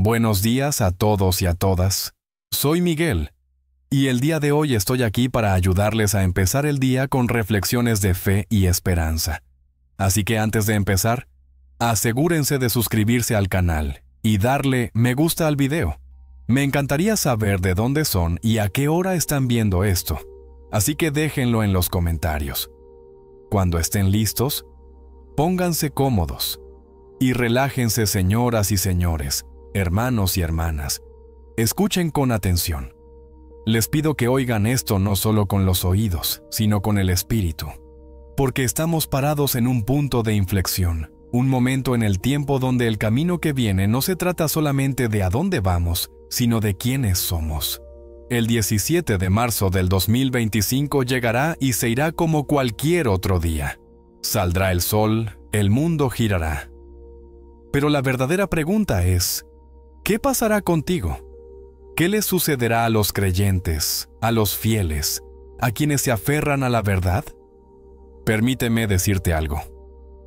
Buenos días a todos y a todas. Soy Miguel, y el día de hoy estoy aquí para ayudarles a empezar el día con reflexiones de fe y esperanza. Así que antes de empezar, asegúrense de suscribirse al canal y darle me gusta al video. Me encantaría saber de dónde son y a qué hora están viendo esto, así que déjenlo en los comentarios. Cuando estén listos, pónganse cómodos y relájense, señoras y señores, hermanos y hermanas. Escuchen con atención. Les pido que oigan esto no solo con los oídos, sino con el espíritu, porque estamos parados en un punto de inflexión, un momento en el tiempo donde el camino que viene no se trata solamente de a dónde vamos, sino de quiénes somos. El 17 de marzo del 2025 llegará y se irá como cualquier otro día. Saldrá el sol, el mundo girará. Pero la verdadera pregunta es, ¿qué pasará contigo? ¿Qué les sucederá a los creyentes, a los fieles, a quienes se aferran a la verdad? Permíteme decirte algo.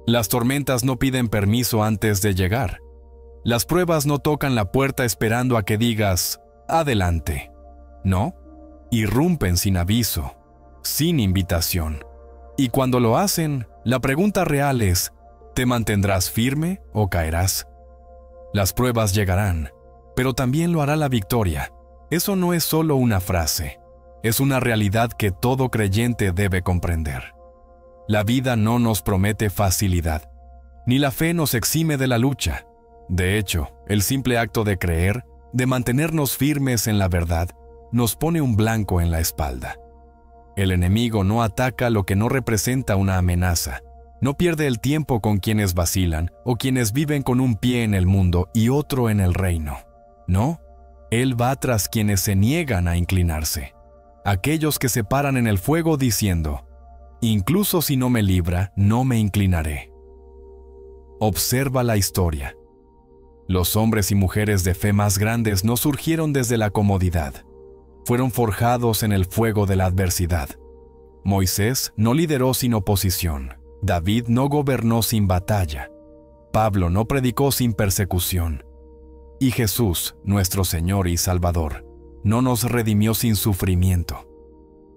Las tormentas no piden permiso antes de llegar. Las pruebas no tocan la puerta esperando a que digas, adelante. No, irrumpen sin aviso, sin invitación. Y cuando lo hacen, la pregunta real es, ¿te mantendrás firme o caerás? Las pruebas llegarán, pero también lo hará la victoria. Eso no es solo una frase, es una realidad que todo creyente debe comprender. La vida no nos promete facilidad, ni la fe nos exime de la lucha. De hecho, el simple acto de creer, de mantenernos firmes en la verdad, nos pone un blanco en la espalda. El enemigo no ataca lo que no representa una amenaza. No pierde el tiempo con quienes vacilan o quienes viven con un pie en el mundo y otro en el reino. No, él va tras quienes se niegan a inclinarse. Aquellos que se paran en el fuego diciendo, incluso si no me libra, no me inclinaré. Observa la historia. Los hombres y mujeres de fe más grandes no surgieron desde la comodidad. Fueron forjados en el fuego de la adversidad. Moisés no lideró sin oposición. David no gobernó sin batalla. Pablo no predicó sin persecución. Y Jesús, nuestro Señor y Salvador, no nos redimió sin sufrimiento.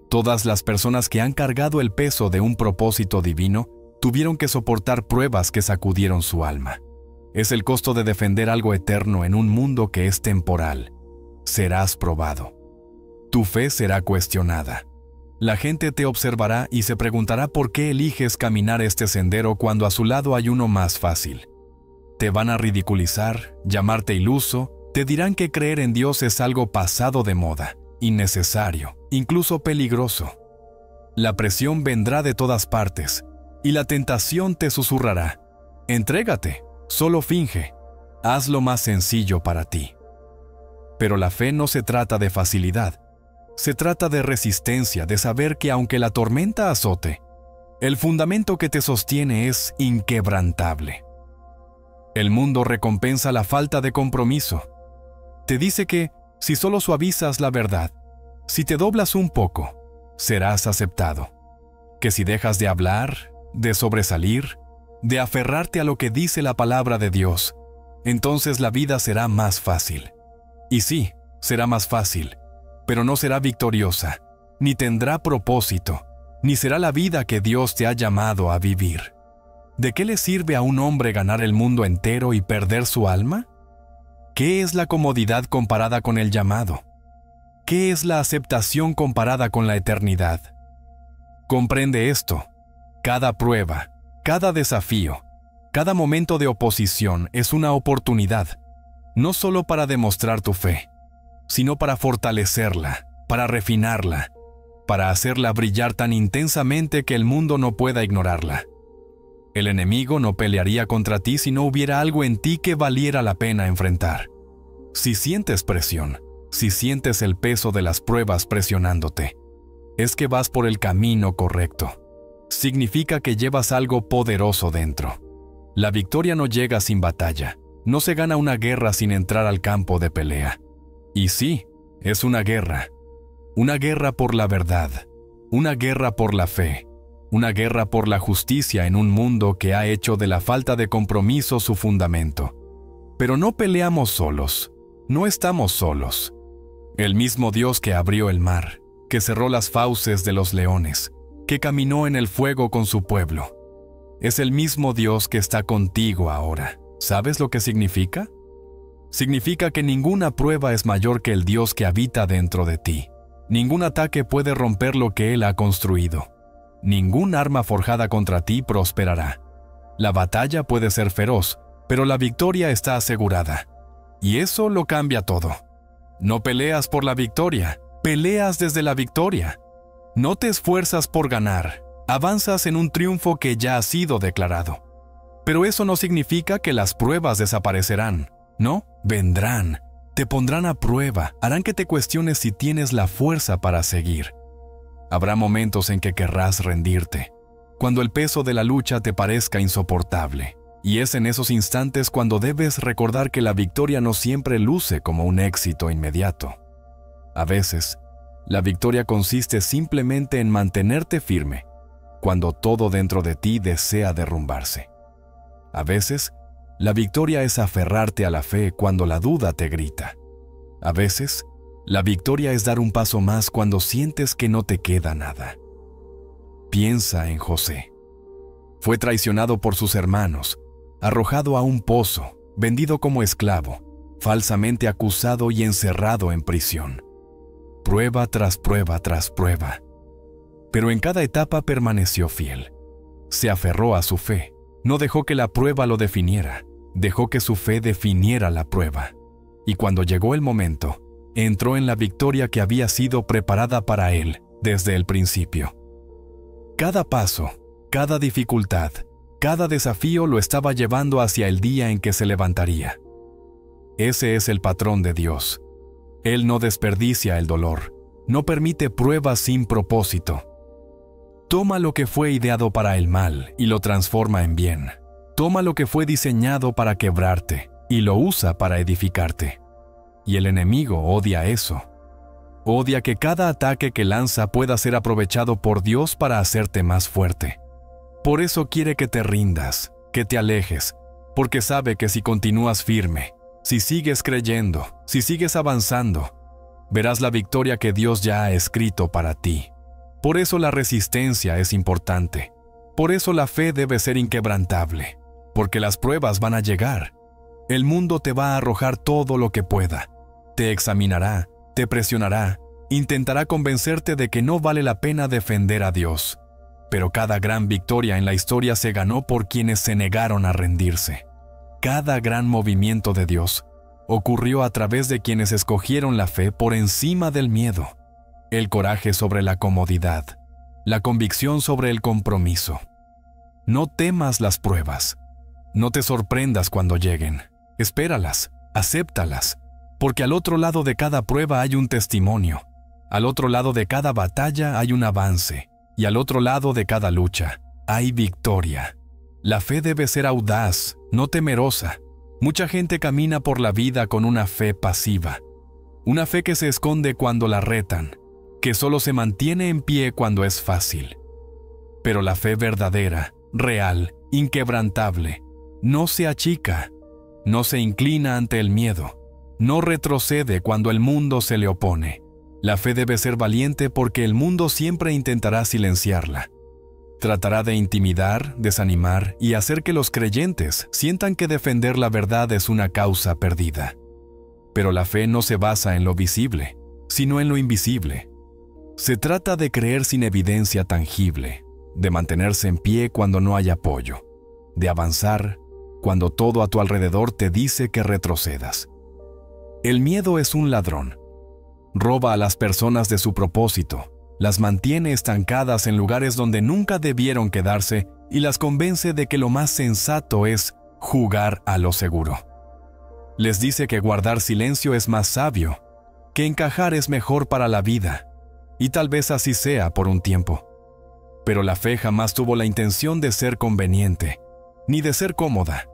Todas las personas que han cargado el peso de un propósito divino tuvieron que soportar pruebas que sacudieron su alma. Es el costo de defender algo eterno en un mundo que es temporal. Serás probado. Tu fe será cuestionada. La gente te observará y se preguntará por qué eliges caminar este sendero cuando a su lado hay uno más fácil. Te van a ridiculizar, llamarte iluso, te dirán que creer en Dios es algo pasado de moda, innecesario, incluso peligroso. La presión vendrá de todas partes y la tentación te susurrará. Entrégate, solo finge, haz lo más sencillo para ti. Pero la fe no se trata de facilidad. Se trata de resistencia, de saber que aunque la tormenta azote, el fundamento que te sostiene es inquebrantable. El mundo recompensa la falta de compromiso. Te dice que, si solo suavizas la verdad, si te doblas un poco, serás aceptado. Que si dejas de hablar, de sobresalir, de aferrarte a lo que dice la palabra de Dios, entonces la vida será más fácil. Y sí, será más fácil, pero no será victoriosa, ni tendrá propósito, ni será la vida que Dios te ha llamado a vivir. ¿De qué le sirve a un hombre ganar el mundo entero y perder su alma? ¿Qué es la comodidad comparada con el llamado? ¿Qué es la aceptación comparada con la eternidad? Comprende esto. Cada prueba, cada desafío, cada momento de oposición es una oportunidad, no solo para demostrar tu fe, sino para fortalecerla, para refinarla, para hacerla brillar tan intensamente que el mundo no pueda ignorarla. El enemigo no pelearía contra ti si no hubiera algo en ti que valiera la pena enfrentar. Si sientes presión, si sientes el peso de las pruebas presionándote, es que vas por el camino correcto. Significa que llevas algo poderoso dentro. La victoria no llega sin batalla. No se gana una guerra sin entrar al campo de pelea. Y sí, es una guerra por la verdad, una guerra por la fe, una guerra por la justicia en un mundo que ha hecho de la falta de compromiso su fundamento. Pero no peleamos solos, no estamos solos. El mismo Dios que abrió el mar, que cerró las fauces de los leones, que caminó en el fuego con su pueblo, es el mismo Dios que está contigo ahora. ¿Sabes lo que significa? Significa que ninguna prueba es mayor que el Dios que habita dentro de ti. Ningún ataque puede romper lo que Él ha construido. Ningún arma forjada contra ti prosperará. La batalla puede ser feroz, pero la victoria está asegurada. Y eso lo cambia todo. No peleas por la victoria, peleas desde la victoria. No te esfuerzas por ganar, avanzas en un triunfo que ya ha sido declarado. Pero eso no significa que las pruebas desaparecerán. No, vendrán, te pondrán a prueba, harán que te cuestiones si tienes la fuerza para seguir. Habrá momentos en que querrás rendirte, cuando el peso de la lucha te parezca insoportable. Y es en esos instantes cuando debes recordar que la victoria no siempre luce como un éxito inmediato. A veces, la victoria consiste simplemente en mantenerte firme, cuando todo dentro de ti desea derrumbarse. A veces, la victoria es aferrarte a la fe cuando la duda te grita. A veces, la victoria es dar un paso más cuando sientes que no te queda nada. Piensa en José. Fue traicionado por sus hermanos, arrojado a un pozo, vendido como esclavo, falsamente acusado y encerrado en prisión. Prueba tras prueba tras prueba. Pero en cada etapa permaneció fiel. Se aferró a su fe. No dejó que la prueba lo definiera, dejó que su fe definiera la prueba. Y cuando llegó el momento, entró en la victoria que había sido preparada para él desde el principio. Cada paso, cada dificultad, cada desafío lo estaba llevando hacia el día en que se levantaría. Ese es el patrón de Dios. Él no desperdicia el dolor, no permite pruebas sin propósito. Toma lo que fue ideado para el mal y lo transforma en bien. Toma lo que fue diseñado para quebrarte y lo usa para edificarte. Y el enemigo odia eso. Odia que cada ataque que lanza pueda ser aprovechado por Dios para hacerte más fuerte. Por eso quiere que te rindas, que te alejes, porque sabe que si continúas firme, si sigues creyendo, si sigues avanzando, verás la victoria que Dios ya ha escrito para ti. Por eso la resistencia es importante. Por eso la fe debe ser inquebrantable, porque las pruebas van a llegar. El mundo te va a arrojar todo lo que pueda. Te examinará, te presionará, intentará convencerte de que no vale la pena defender a Dios. Pero cada gran victoria en la historia se ganó por quienes se negaron a rendirse. Cada gran movimiento de Dios ocurrió a través de quienes escogieron la fe por encima del miedo, el coraje sobre la comodidad, la convicción sobre el compromiso. No temas las pruebas. No te sorprendas cuando lleguen. Espéralas, acéptalas, porque al otro lado de cada prueba hay un testimonio. Al otro lado de cada batalla hay un avance. Y al otro lado de cada lucha hay victoria. La fe debe ser audaz, no temerosa. Mucha gente camina por la vida con una fe pasiva. Una fe que se esconde cuando la retan, que solo se mantiene en pie cuando es fácil. Pero la fe verdadera, real, inquebrantable, no se achica, no se inclina ante el miedo, no retrocede cuando el mundo se le opone. La fe debe ser valiente porque el mundo siempre intentará silenciarla. Tratará de intimidar, desanimar y hacer que los creyentes sientan que defender la verdad es una causa perdida. Pero la fe no se basa en lo visible, sino en lo invisible. Se trata de creer sin evidencia tangible, de mantenerse en pie cuando no hay apoyo, de avanzar cuando todo a tu alrededor te dice que retrocedas. El miedo es un ladrón. Roba a las personas de su propósito, las mantiene estancadas en lugares donde nunca debieron quedarse y las convence de que lo más sensato es jugar a lo seguro. Les dice que guardar silencio es más sabio, que encajar es mejor para la vida, y tal vez así sea por un tiempo. Pero la fe jamás tuvo la intención de ser conveniente, ni de ser cómoda.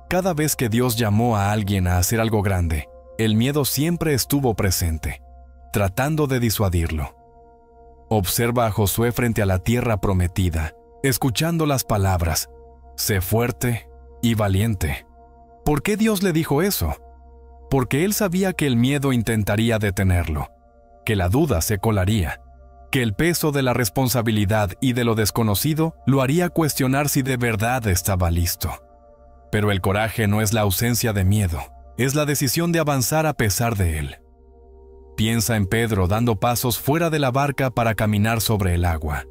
Cada vez que Dios llamó a alguien a hacer algo grande, el miedo siempre estuvo presente, tratando de disuadirlo. Observa a Josué frente a la tierra prometida, escuchando las palabras, sé fuerte y valiente. ¿Por qué Dios le dijo eso? Porque él sabía que el miedo intentaría detenerlo, que la duda se colaría, que el peso de la responsabilidad y de lo desconocido lo haría cuestionar si de verdad estaba listo. Pero el coraje no es la ausencia de miedo, es la decisión de avanzar a pesar de él. Piensa en Pedro dando pasos fuera de la barca para caminar sobre el agua.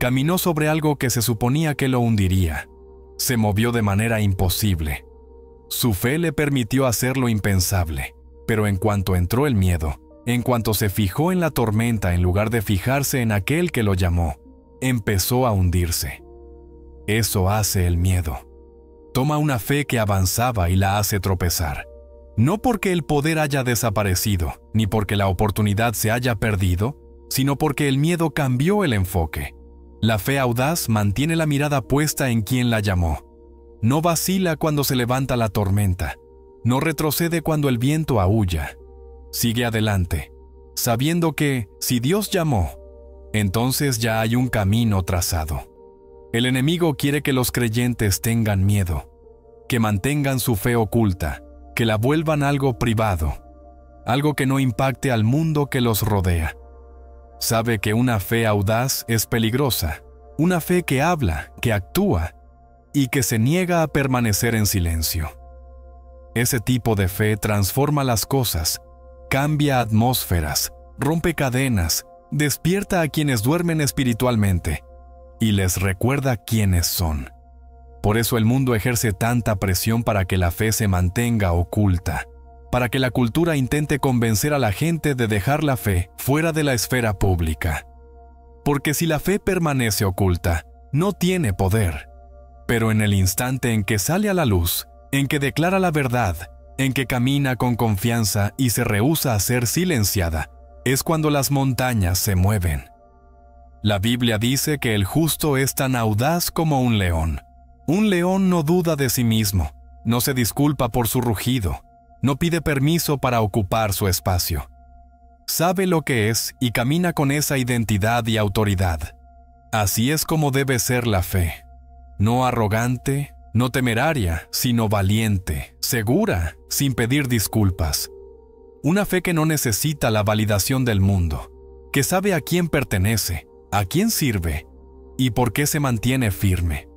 Caminó sobre algo que se suponía que lo hundiría. Se movió de manera imposible. Su fe le permitió hacer lo impensable, pero en cuanto entró el miedo, en cuanto se fijó en la tormenta en lugar de fijarse en aquel que lo llamó, empezó a hundirse. Eso hace el miedo. Toma una fe que avanzaba y la hace tropezar. No porque el poder haya desaparecido, ni porque la oportunidad se haya perdido, sino porque el miedo cambió el enfoque. La fe audaz mantiene la mirada puesta en quien la llamó. No vacila cuando se levanta la tormenta. No retrocede cuando el viento aúlla. Sigue adelante, sabiendo que, si Dios llamó, entonces ya hay un camino trazado. El enemigo quiere que los creyentes tengan miedo, que mantengan su fe oculta, que la vuelvan algo privado, algo que no impacte al mundo que los rodea. Sabe que una fe audaz es peligrosa, una fe que habla, que actúa y que se niega a permanecer en silencio. Ese tipo de fe transforma las cosas, cambia atmósferas, rompe cadenas, despierta a quienes duermen espiritualmente y les recuerda quiénes son. Por eso el mundo ejerce tanta presión para que la fe se mantenga oculta, para que la cultura intente convencer a la gente de dejar la fe fuera de la esfera pública. Porque si la fe permanece oculta, no tiene poder. Pero en el instante en que sale a la luz, en que declara la verdad, en que camina con confianza y se rehúsa a ser silenciada, es cuando las montañas se mueven. La Biblia dice que el justo es tan audaz como un león. Un león no duda de sí mismo, no se disculpa por su rugido, no pide permiso para ocupar su espacio. Sabe lo que es y camina con esa identidad y autoridad. Así es como debe ser la fe. No arrogante, no temeraria, sino valiente, segura, sin pedir disculpas. Una fe que no necesita la validación del mundo, que sabe a quién pertenece, a quién sirve y por qué se mantiene firme.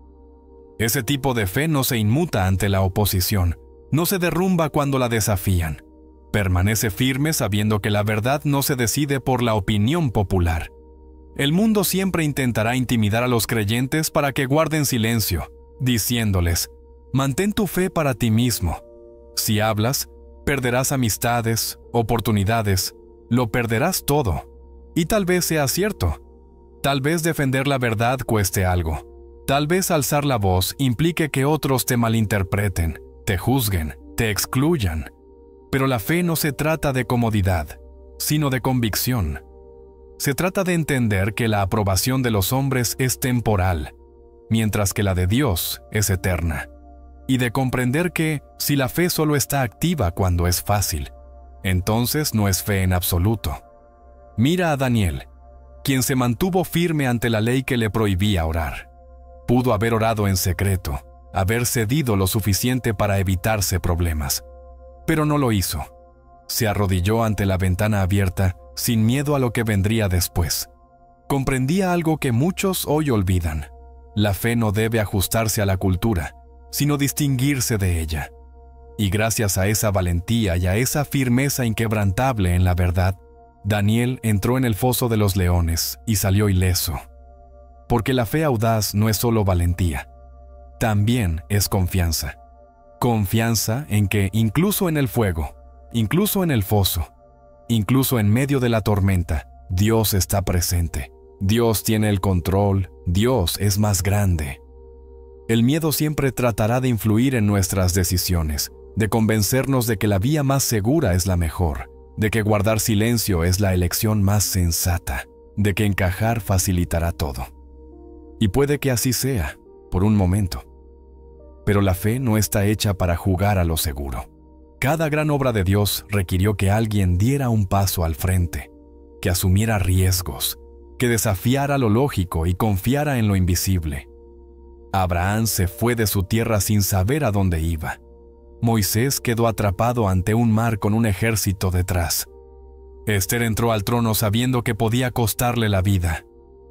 Ese tipo de fe no se inmuta ante la oposición, no se derrumba cuando la desafían. Permanece firme sabiendo que la verdad no se decide por la opinión popular. El mundo siempre intentará intimidar a los creyentes para que guarden silencio, diciéndoles, mantén tu fe para ti mismo. Si hablas, perderás amistades, oportunidades, lo perderás todo. Y tal vez sea cierto. Tal vez defender la verdad cueste algo. Tal vez alzar la voz implique que otros te malinterpreten, te juzguen, te excluyan. Pero la fe no se trata de comodidad, sino de convicción. Se trata de entender que la aprobación de los hombres es temporal, mientras que la de Dios es eterna. Y de comprender que, si la fe solo está activa cuando es fácil, entonces no es fe en absoluto. Mira a Daniel, quien se mantuvo firme ante la ley que le prohibía orar. Pudo haber orado en secreto, haber cedido lo suficiente para evitarse problemas. Pero no lo hizo. Se arrodilló ante la ventana abierta, sin miedo a lo que vendría después. Comprendía algo que muchos hoy olvidan. La fe no debe ajustarse a la cultura, sino distinguirse de ella. Y gracias a esa valentía y a esa firmeza inquebrantable en la verdad, Daniel entró en el foso de los leones y salió ileso. Porque la fe audaz no es solo valentía, también es confianza. Confianza en que incluso en el fuego, incluso en el foso, incluso en medio de la tormenta, Dios está presente. Dios tiene el control, Dios es más grande. El miedo siempre tratará de influir en nuestras decisiones, de convencernos de que la vía más segura es la mejor, de que guardar silencio es la elección más sensata, de que encajar facilitará todo. Y puede que así sea, por un momento. Pero la fe no está hecha para jugar a lo seguro. Cada gran obra de Dios requirió que alguien diera un paso al frente, que asumiera riesgos, que desafiara lo lógico y confiara en lo invisible. Abraham se fue de su tierra sin saber a dónde iba. Moisés quedó atrapado ante un mar con un ejército detrás. Esther entró al trono sabiendo que podía costarle la vida.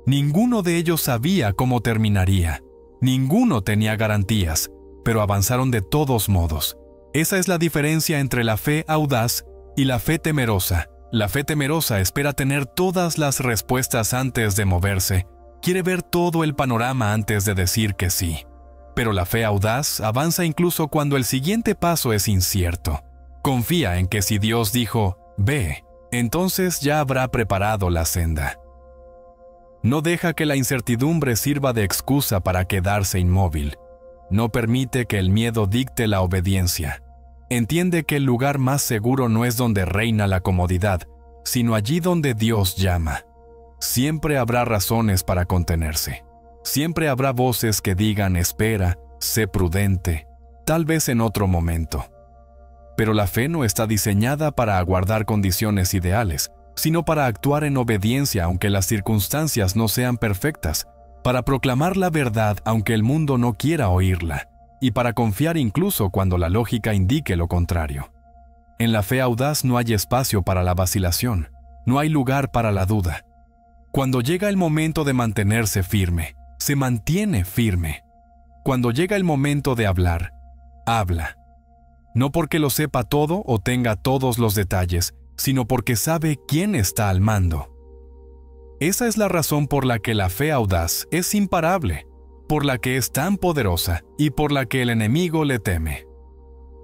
Ninguno de ellos sabía cómo terminaría. Ninguno tenía garantías, pero avanzaron de todos modos. Esa es la diferencia entre la fe audaz y la fe temerosa. La fe temerosa espera tener todas las respuestas antes de moverse. Quiere ver todo el panorama antes de decir que sí. Pero la fe audaz avanza incluso cuando el siguiente paso es incierto. Confía en que si Dios dijo, ve, entonces ya habrá preparado la senda. No deja que la incertidumbre sirva de excusa para quedarse inmóvil. No permite que el miedo dicte la obediencia. Entiende que el lugar más seguro no es donde reina la comodidad, sino allí donde Dios llama. Siempre habrá razones para contenerse. Siempre habrá voces que digan, espera, sé prudente, tal vez en otro momento. Pero la fe no está diseñada para aguardar condiciones ideales, sino para actuar en obediencia aunque las circunstancias no sean perfectas, para proclamar la verdad aunque el mundo no quiera oírla, y para confiar incluso cuando la lógica indique lo contrario. En la fe audaz no hay espacio para la vacilación, no hay lugar para la duda. Cuando llega el momento de mantenerse firme, se mantiene firme. Cuando llega el momento de hablar, habla. No porque lo sepa todo o tenga todos los detalles, sino porque sabe quién está al mando. Esa es la razón por la que la fe audaz es imparable, por la que es tan poderosa y por la que el enemigo le teme.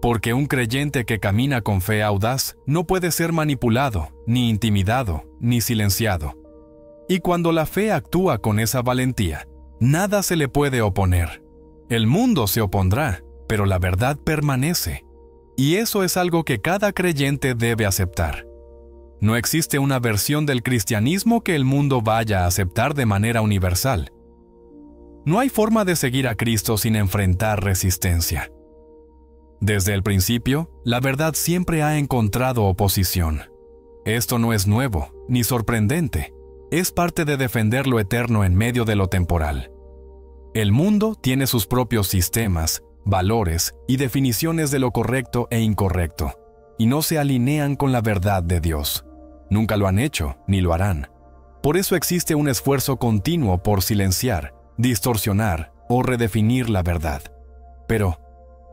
Porque un creyente que camina con fe audaz no puede ser manipulado, ni intimidado, ni silenciado. Y cuando la fe actúa con esa valentía, nada se le puede oponer. El mundo se opondrá, pero la verdad permanece. Y eso es algo que cada creyente debe aceptar. No existe una versión del cristianismo que el mundo vaya a aceptar de manera universal. No hay forma de seguir a Cristo sin enfrentar resistencia. Desde el principio, la verdad siempre ha encontrado oposición. Esto no es nuevo, ni sorprendente. Es parte de defender lo eterno en medio de lo temporal. El mundo tiene sus propios sistemas, valores y definiciones de lo correcto e incorrecto, y no se alinean con la verdad de Dios. Nunca lo han hecho, ni lo harán. Por eso existe un esfuerzo continuo por silenciar, distorsionar o redefinir la verdad. Pero,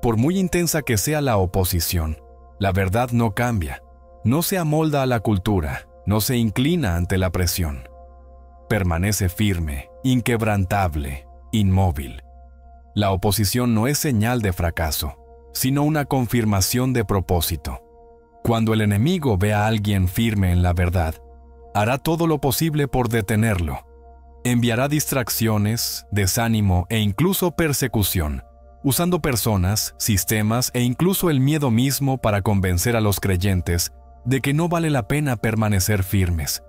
por muy intensa que sea la oposición, la verdad no cambia, no se amolda a la cultura, no se inclina ante la presión. Permanece firme, inquebrantable, inmóvil. La oposición no es señal de fracaso, sino una confirmación de propósito. Cuando el enemigo ve a alguien firme en la verdad, hará todo lo posible por detenerlo. Enviará distracciones, desánimo e incluso persecución, usando personas, sistemas e incluso el miedo mismo para convencer a los creyentes de que no vale la pena permanecer firmes.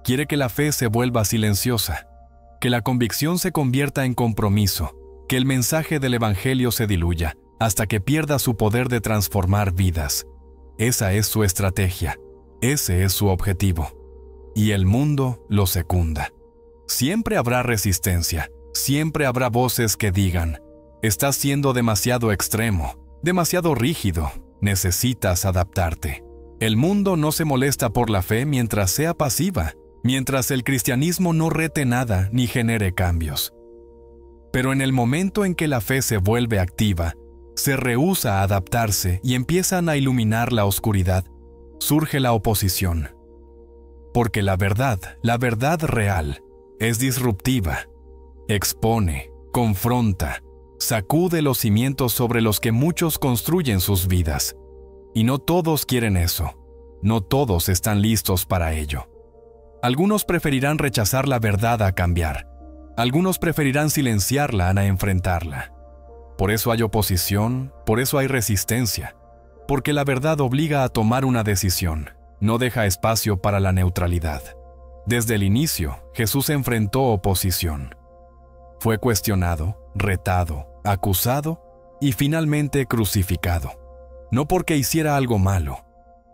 Quiere que la fe se vuelva silenciosa, que la convicción se convierta en compromiso, que el mensaje del Evangelio se diluya hasta que pierda su poder de transformar vidas. Esa es su estrategia, ese es su objetivo. Y el mundo lo secunda. Siempre habrá resistencia, siempre habrá voces que digan, estás siendo demasiado extremo, demasiado rígido, necesitas adaptarte. El mundo no se molesta por la fe mientras sea pasiva, mientras el cristianismo no rete nada ni genere cambios. Pero en el momento en que la fe se vuelve activa, se rehúsa a adaptarse y empiezan a iluminar la oscuridad, surge la oposición. Porque la verdad real, es disruptiva, expone, confronta, sacude los cimientos sobre los que muchos construyen sus vidas. Y no todos quieren eso, no todos están listos para ello. Algunos preferirán rechazar la verdad a cambiar, algunos preferirán silenciarla a enfrentarla. Por eso hay oposición, por eso hay resistencia, porque la verdad obliga a tomar una decisión, no deja espacio para la neutralidad. Desde el inicio, Jesús enfrentó oposición. Fue cuestionado, retado, acusado y finalmente crucificado. No porque hiciera algo malo,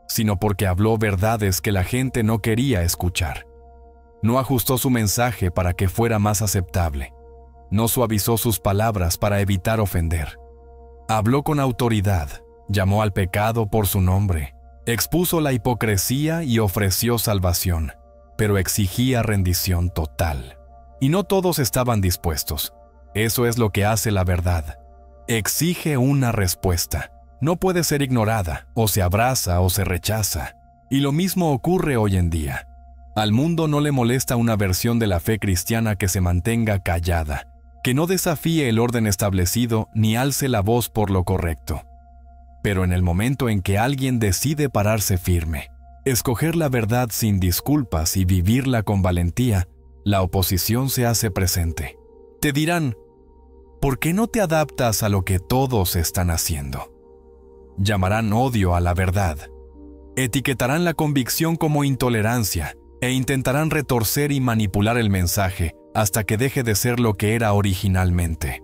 sino porque habló verdades que la gente no quería escuchar. No ajustó su mensaje para que fuera más aceptable. No suavizó sus palabras para evitar ofender. Habló con autoridad, llamó al pecado por su nombre, expuso la hipocresía y ofreció salvación, pero exigía rendición total. Y no todos estaban dispuestos. Eso es lo que hace la verdad. Exige una respuesta. No puede ser ignorada, o se abraza o se rechaza. Y lo mismo ocurre hoy en día. Al mundo no le molesta una versión de la fe cristiana que se mantenga callada, que no desafíe el orden establecido ni alce la voz por lo correcto. Pero en el momento en que alguien decide pararse firme, escoger la verdad sin disculpas y vivirla con valentía, la oposición se hace presente. Te dirán, ¿por qué no te adaptas a lo que todos están haciendo? Llamarán odio a la verdad. Etiquetarán la convicción como intolerancia e intentarán retorcer y manipular el mensaje hasta que deje de ser lo que era originalmente.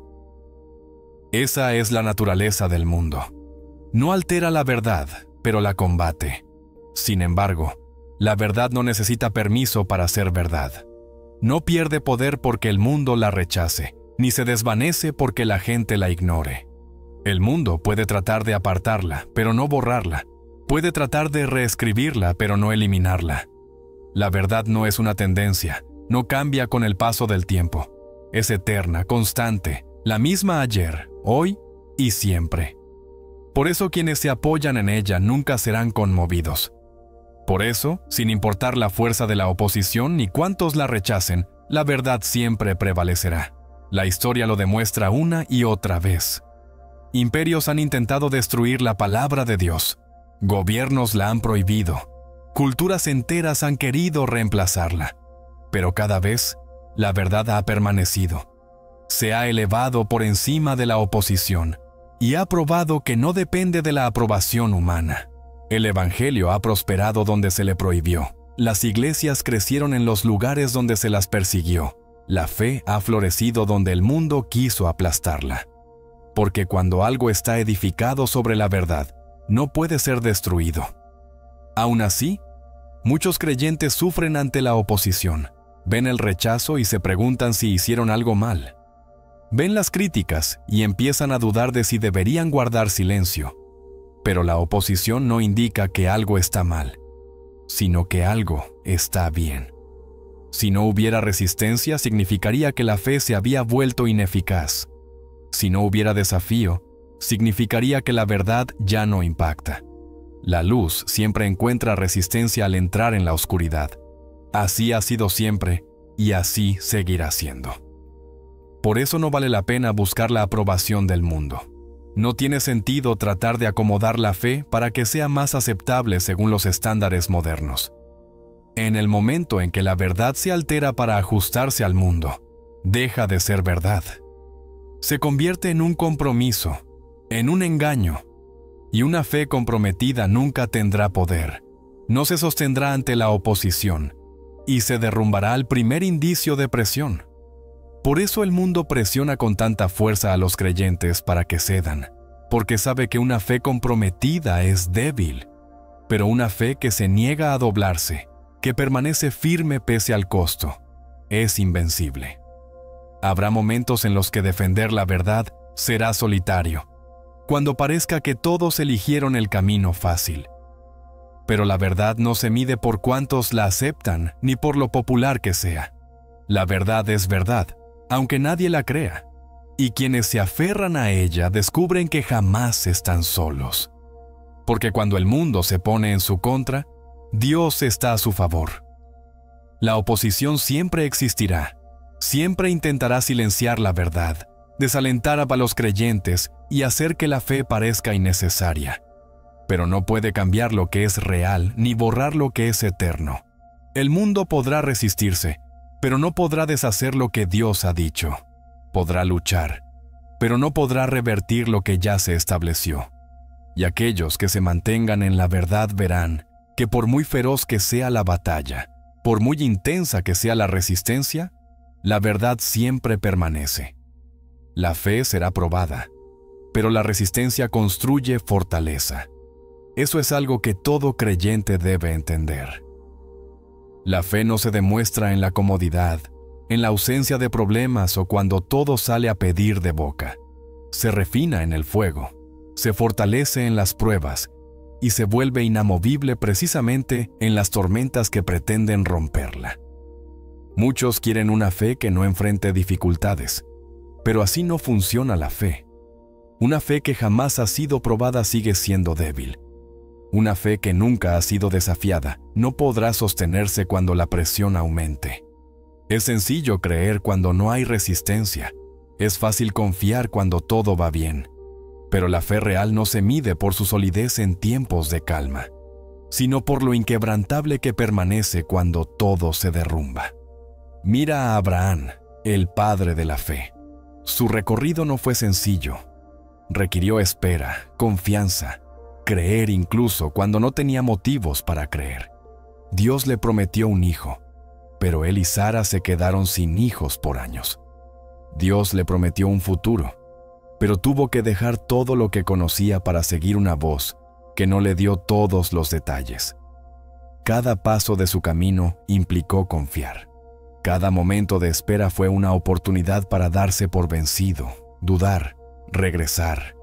Esa es la naturaleza del mundo. No altera la verdad, pero la combate. Sin embargo, la verdad no necesita permiso para ser verdad. No pierde poder porque el mundo la rechace, ni se desvanece porque la gente la ignore. El mundo puede tratar de apartarla, pero no borrarla. Puede tratar de reescribirla, pero no eliminarla. La verdad no es una tendencia, no cambia con el paso del tiempo. Es eterna, constante, la misma ayer, hoy y siempre. Por eso quienes se apoyan en ella nunca serán conmovidos. Por eso, sin importar la fuerza de la oposición ni cuántos la rechacen, la verdad siempre prevalecerá. La historia lo demuestra una y otra vez. Imperios han intentado destruir la palabra de Dios. Gobiernos la han prohibido. Culturas enteras han querido reemplazarla. Pero cada vez, la verdad ha permanecido. Se ha elevado por encima de la oposición y ha probado que no depende de la aprobación humana. El Evangelio ha prosperado donde se le prohibió. Las iglesias crecieron en los lugares donde se las persiguió. La fe ha florecido donde el mundo quiso aplastarla. Porque cuando algo está edificado sobre la verdad, no puede ser destruido. Aún así, muchos creyentes sufren ante la oposición. Ven el rechazo y se preguntan si hicieron algo mal. Ven las críticas y empiezan a dudar de si deberían guardar silencio. Pero la oposición no indica que algo está mal, sino que algo está bien. Si no hubiera resistencia, significaría que la fe se había vuelto ineficaz. Si no hubiera desafío, significaría que la verdad ya no impacta. La luz siempre encuentra resistencia al entrar en la oscuridad. Así ha sido siempre y así seguirá siendo. Por eso no vale la pena buscar la aprobación del mundo. No tiene sentido tratar de acomodar la fe para que sea más aceptable según los estándares modernos. En el momento en que la verdad se altera para ajustarse al mundo, deja de ser verdad. Se convierte en un compromiso, en un engaño, y una fe comprometida nunca tendrá poder. No se sostendrá ante la oposición, y se derrumbará al primer indicio de presión. Por eso el mundo presiona con tanta fuerza a los creyentes para que cedan, porque sabe que una fe comprometida es débil, pero una fe que se niega a doblarse, que permanece firme pese al costo, es invencible. Habrá momentos en los que defender la verdad será solitario, cuando parezca que todos eligieron el camino fácil. Pero la verdad no se mide por cuántos la aceptan ni por lo popular que sea. La verdad es verdad, aunque nadie la crea, y quienes se aferran a ella descubren que jamás están solos. Porque cuando el mundo se pone en su contra, Dios está a su favor. La oposición siempre existirá, siempre intentará silenciar la verdad, desalentar a los creyentes y hacer que la fe parezca innecesaria. Pero no puede cambiar lo que es real ni borrar lo que es eterno. El mundo podrá resistirse, pero no podrá deshacer lo que Dios ha dicho. Podrá luchar, pero no podrá revertir lo que ya se estableció. Y aquellos que se mantengan en la verdad verán que por muy feroz que sea la batalla, por muy intensa que sea la resistencia, la verdad siempre permanece. La fe será probada, pero la resistencia construye fortaleza. Eso es algo que todo creyente debe entender. La fe no se demuestra en la comodidad, en la ausencia de problemas o cuando todo sale a pedir de boca. Se refina en el fuego, se fortalece en las pruebas y se vuelve inamovible precisamente en las tormentas que pretenden romperla. Muchos quieren una fe que no enfrente dificultades, pero así no funciona la fe. Una fe que jamás ha sido probada sigue siendo débil. Una fe que nunca ha sido desafiada no podrá sostenerse cuando la presión aumente. Es sencillo creer cuando no hay resistencia. Es fácil confiar cuando todo va bien. Pero la fe real no se mide por su solidez en tiempos de calma, sino por lo inquebrantable que permanece cuando todo se derrumba. Mira a Abraham, el padre de la fe. Su recorrido no fue sencillo. Requirió espera, confianza, creer incluso cuando no tenía motivos para creer. Dios le prometió un hijo, pero él y Sara se quedaron sin hijos por años. Dios le prometió un futuro, pero tuvo que dejar todo lo que conocía para seguir una voz que no le dio todos los detalles. Cada paso de su camino implicó confiar. Cada momento de espera fue una oportunidad para darse por vencido, dudar, regresar.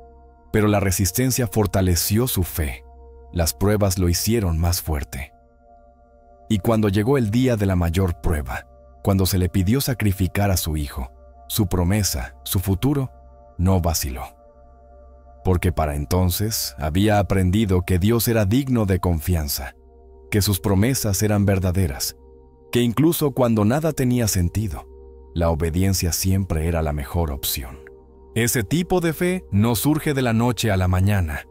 Pero la resistencia fortaleció su fe. Las pruebas lo hicieron más fuerte. Y cuando llegó el día de la mayor prueba, cuando se le pidió sacrificar a su hijo, su promesa, su futuro, no vaciló. Porque para entonces había aprendido que Dios era digno de confianza, que sus promesas eran verdaderas, que incluso cuando nada tenía sentido, la obediencia siempre era la mejor opción. Ese tipo de fe no surge de la noche a la mañana.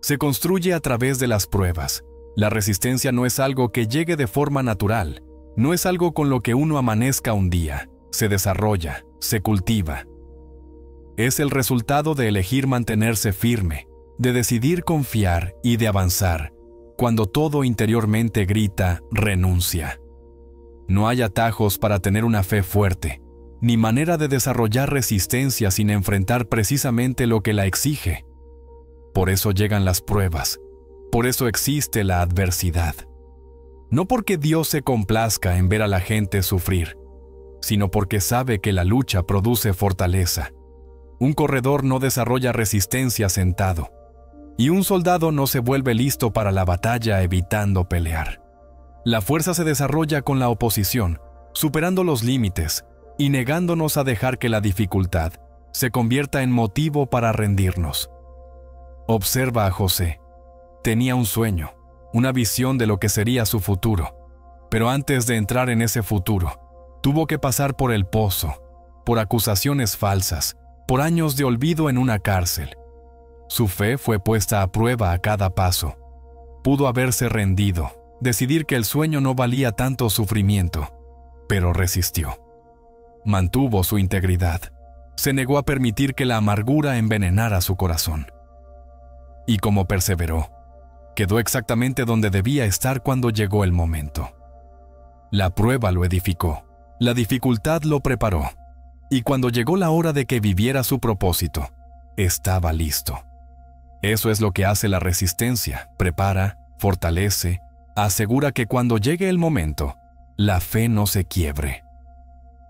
Se construye a través de las pruebas. La resistencia no es algo que llegue de forma natural, no es algo con lo que uno amanezca un día, se desarrolla, se cultiva. Es el resultado de elegir mantenerse firme, de decidir confiar y de avanzar, cuando todo interiormente grita renuncia. No hay atajos para tener una fe fuerte, ni manera de desarrollar resistencia sin enfrentar precisamente lo que la exige. Por eso llegan las pruebas, por eso existe la adversidad. No porque Dios se complazca en ver a la gente sufrir, sino porque sabe que la lucha produce fortaleza. Un corredor no desarrolla resistencia sentado, y un soldado no se vuelve listo para la batalla evitando pelear. La fuerza se desarrolla con la oposición, superando los límites y negándonos a dejar que la dificultad se convierta en motivo para rendirnos. Observa a José. Tenía un sueño, una visión de lo que sería su futuro, pero antes de entrar en ese futuro, tuvo que pasar por el pozo, por acusaciones falsas, por años de olvido en una cárcel. Su fe fue puesta a prueba a cada paso. Pudo haberse rendido, decidir que el sueño no valía tanto sufrimiento, pero resistió. Mantuvo su integridad. Se negó a permitir que la amargura envenenara su corazón. Y como perseveró, quedó exactamente donde debía estar cuando llegó el momento. La prueba lo edificó, la dificultad lo preparó, y cuando llegó la hora de que viviera su propósito, estaba listo. Eso es lo que hace la resistencia: prepara, fortalece, asegura que cuando llegue el momento, la fe no se quiebre.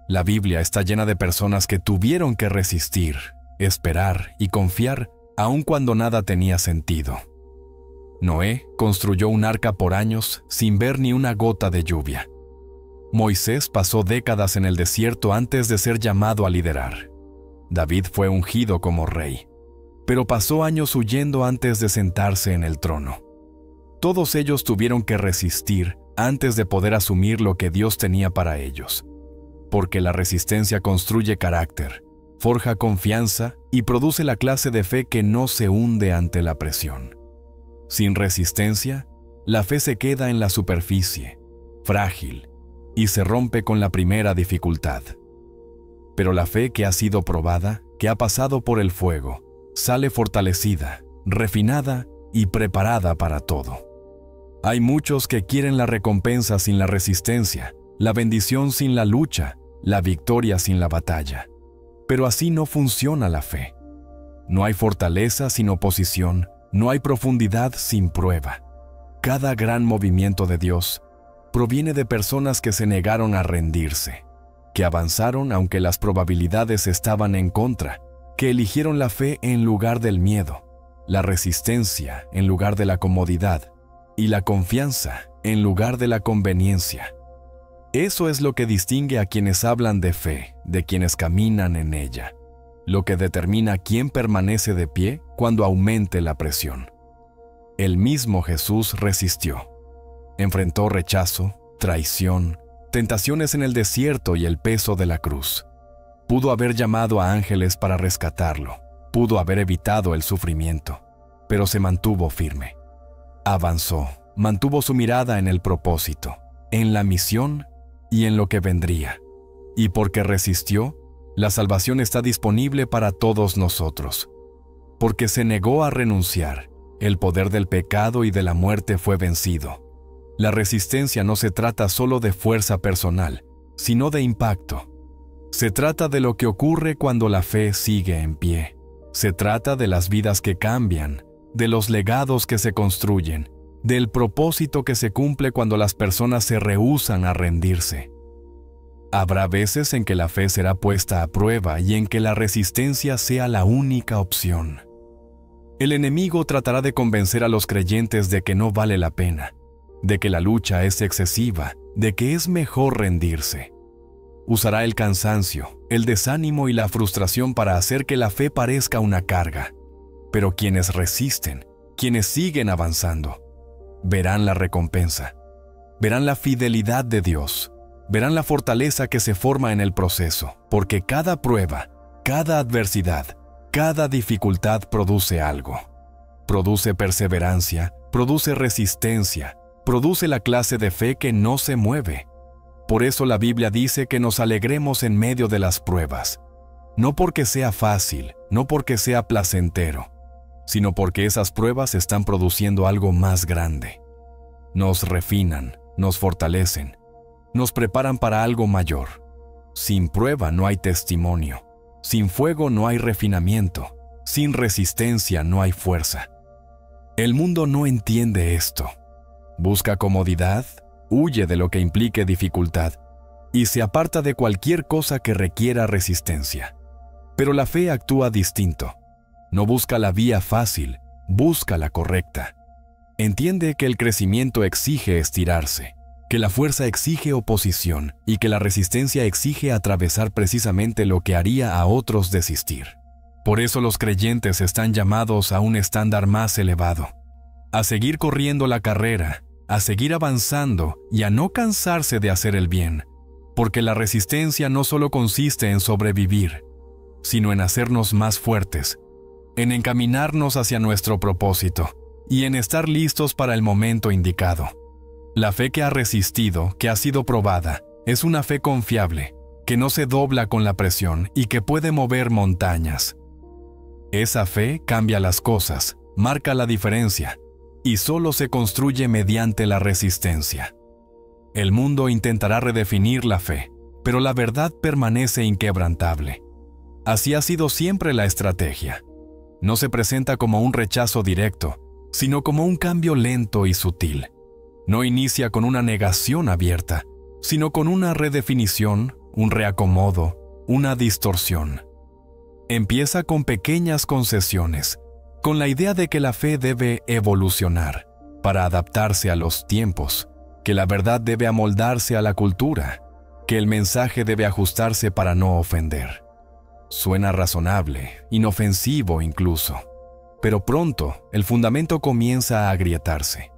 La Biblia está llena de personas que tuvieron que resistir, esperar y confiar aun cuando nada tenía sentido. Noé construyó un arca por años sin ver ni una gota de lluvia. Moisés pasó décadas en el desierto antes de ser llamado a liderar. David fue ungido como rey, pero pasó años huyendo antes de sentarse en el trono. Todos ellos tuvieron que resistir antes de poder asumir lo que Dios tenía para ellos. Porque la resistencia construye carácter, forja confianza y produce la clase de fe que no se hunde ante la presión. Sin resistencia, la fe se queda en la superficie, frágil, y se rompe con la primera dificultad. Pero la fe que ha sido probada, que ha pasado por el fuego, sale fortalecida, refinada y preparada para todo. Hay muchos que quieren la recompensa sin la resistencia, la bendición sin la lucha, la victoria sin la batalla. Pero así no funciona la fe. No hay fortaleza sin oposición, no hay profundidad sin prueba. Cada gran movimiento de Dios proviene de personas que se negaron a rendirse, que avanzaron aunque las probabilidades estaban en contra, que eligieron la fe en lugar del miedo, la resistencia en lugar de la comodidad y la confianza en lugar de la conveniencia. Eso es lo que distingue a quienes hablan de fe de quienes caminan en ella, lo que determina quién permanece de pie cuando aumente la presión. El mismo Jesús resistió. Enfrentó rechazo, traición, tentaciones en el desierto y el peso de la cruz. Pudo haber llamado a ángeles para rescatarlo, pudo haber evitado el sufrimiento, pero se mantuvo firme. Avanzó, mantuvo su mirada en el propósito, en la misión y en lo que vendría. Y porque resistió, la salvación está disponible para todos nosotros. Porque se negó a renunciar, el poder del pecado y de la muerte fue vencido. La resistencia no se trata solo de fuerza personal, sino de impacto. Se trata de lo que ocurre cuando la fe sigue en pie. Se trata de las vidas que cambian, de los legados que se construyen, del propósito que se cumple cuando las personas se rehúsan a rendirse. Habrá veces en que la fe será puesta a prueba y en que la resistencia sea la única opción. El enemigo tratará de convencer a los creyentes de que no vale la pena, de que la lucha es excesiva, de que es mejor rendirse. Usará el cansancio, el desánimo y la frustración para hacer que la fe parezca una carga. Pero quienes resisten, quienes siguen avanzando, verán la recompensa, verán la fidelidad de Dios, verán la fortaleza que se forma en el proceso, porque cada prueba, cada adversidad, cada dificultad produce algo. Produce perseverancia, produce resistencia, produce la clase de fe que no se mueve. Por eso la Biblia dice que nos alegremos en medio de las pruebas, no porque sea fácil, no porque sea placentero, sino porque esas pruebas están produciendo algo más grande. Nos refinan, nos fortalecen, nos preparan para algo mayor. Sin prueba no hay testimonio, sin fuego no hay refinamiento, sin resistencia no hay fuerza. El mundo no entiende esto. Busca comodidad, huye de lo que implique dificultad y se aparta de cualquier cosa que requiera resistencia. Pero la fe actúa distinto. No busca la vía fácil, busca la correcta. Entiende que el crecimiento exige estirarse, que la fuerza exige oposición y que la resistencia exige atravesar precisamente lo que haría a otros desistir. Por eso los creyentes están llamados a un estándar más elevado, a seguir corriendo la carrera, a seguir avanzando y a no cansarse de hacer el bien, porque la resistencia no solo consiste en sobrevivir, sino en hacernos más fuertes, en encaminarnos hacia nuestro propósito y en estar listos para el momento indicado. La fe que ha resistido, que ha sido probada, es una fe confiable, que no se dobla con la presión y que puede mover montañas. Esa fe cambia las cosas, marca la diferencia, y solo se construye mediante la resistencia. El mundo intentará redefinir la fe, pero la verdad permanece inquebrantable. Así ha sido siempre la estrategia. No se presenta como un rechazo directo, sino como un cambio lento y sutil. No inicia con una negación abierta, sino con una redefinición, un reacomodo, una distorsión. Empieza con pequeñas concesiones, con la idea de que la fe debe evolucionar para adaptarse a los tiempos, que la verdad debe amoldarse a la cultura, que el mensaje debe ajustarse para no ofender. Suena razonable, inofensivo incluso, pero pronto el fundamento comienza a agrietarse.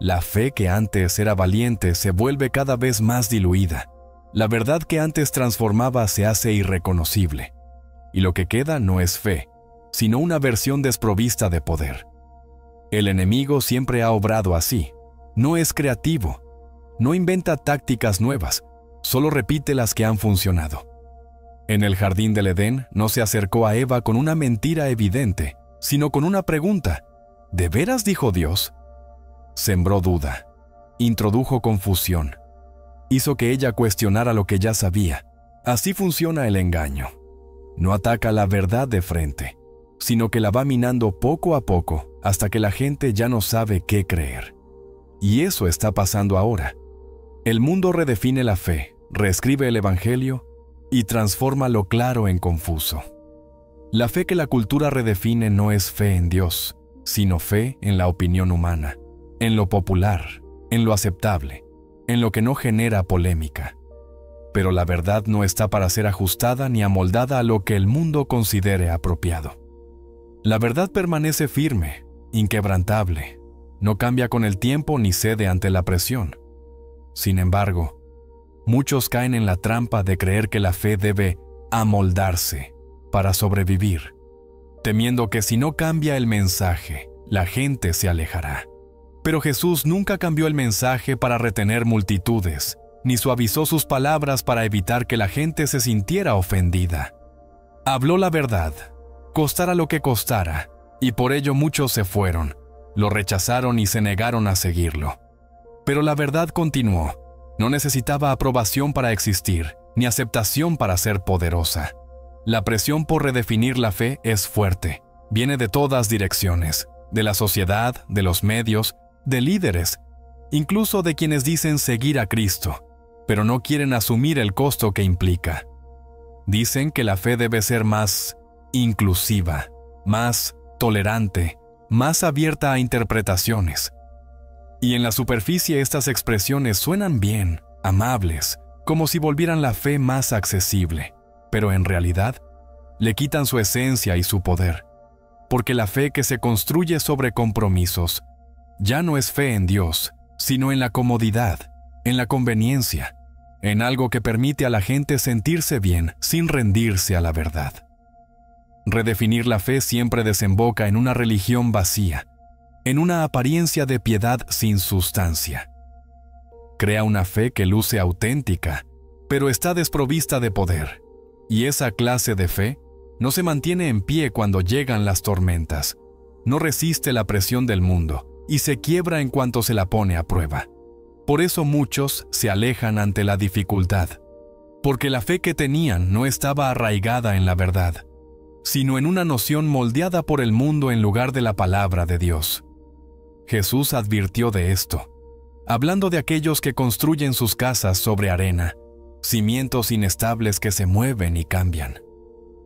La fe que antes era valiente se vuelve cada vez más diluida. La verdad que antes transformaba se hace irreconocible. Y lo que queda no es fe, sino una versión desprovista de poder. El enemigo siempre ha obrado así. No es creativo. No inventa tácticas nuevas, solo repite las que han funcionado. En el jardín del Edén no se acercó a Eva con una mentira evidente, sino con una pregunta. ¿De veras dijo Dios? Sembró duda, introdujo confusión, hizo que ella cuestionara lo que ya sabía. Así funciona el engaño. No ataca la verdad de frente, sino que la va minando poco a poco hasta que la gente ya no sabe qué creer. Y eso está pasando ahora. El mundo redefine la fe, reescribe el Evangelio y transforma lo claro en confuso. La fe que la cultura redefine no es fe en Dios, sino fe en la opinión humana, en lo popular, en lo aceptable, en lo que no genera polémica. Pero la verdad no está para ser ajustada ni amoldada a lo que el mundo considere apropiado. La verdad permanece firme, inquebrantable, no cambia con el tiempo ni cede ante la presión. Sin embargo, muchos caen en la trampa de creer que la fe debe amoldarse para sobrevivir, temiendo que si no cambia el mensaje, la gente se alejará. Pero Jesús nunca cambió el mensaje para retener multitudes, ni suavizó sus palabras para evitar que la gente se sintiera ofendida. Habló la verdad, costara lo que costara, y por ello muchos se fueron, lo rechazaron y se negaron a seguirlo. Pero la verdad continuó, no necesitaba aprobación para existir, ni aceptación para ser poderosa. La presión por redefinir la fe es fuerte, viene de todas direcciones, de la sociedad, de los medios, de líderes, incluso de quienes dicen seguir a Cristo, pero no quieren asumir el costo que implica. Dicen que la fe debe ser más inclusiva, más tolerante, más abierta a interpretaciones. Y en la superficie estas expresiones suenan bien, amables, como si volvieran la fe más accesible, pero en realidad le quitan su esencia y su poder, porque la fe que se construye sobre compromisos ya no es fe en Dios, sino en la comodidad, en la conveniencia, en algo que permite a la gente sentirse bien sin rendirse a la verdad. Redefinir la fe siempre desemboca en una religión vacía, en una apariencia de piedad sin sustancia. Crea una fe que luce auténtica, pero está desprovista de poder, y esa clase de fe no se mantiene en pie cuando llegan las tormentas, no resiste la presión del mundo y se quiebra en cuanto se la pone a prueba. Por eso muchos se alejan ante la dificultad, porque la fe que tenían no estaba arraigada en la verdad, sino en una noción moldeada por el mundo en lugar de la palabra de Dios. Jesús advirtió de esto, hablando de aquellos que construyen sus casas sobre arena, cimientos inestables que se mueven y cambian.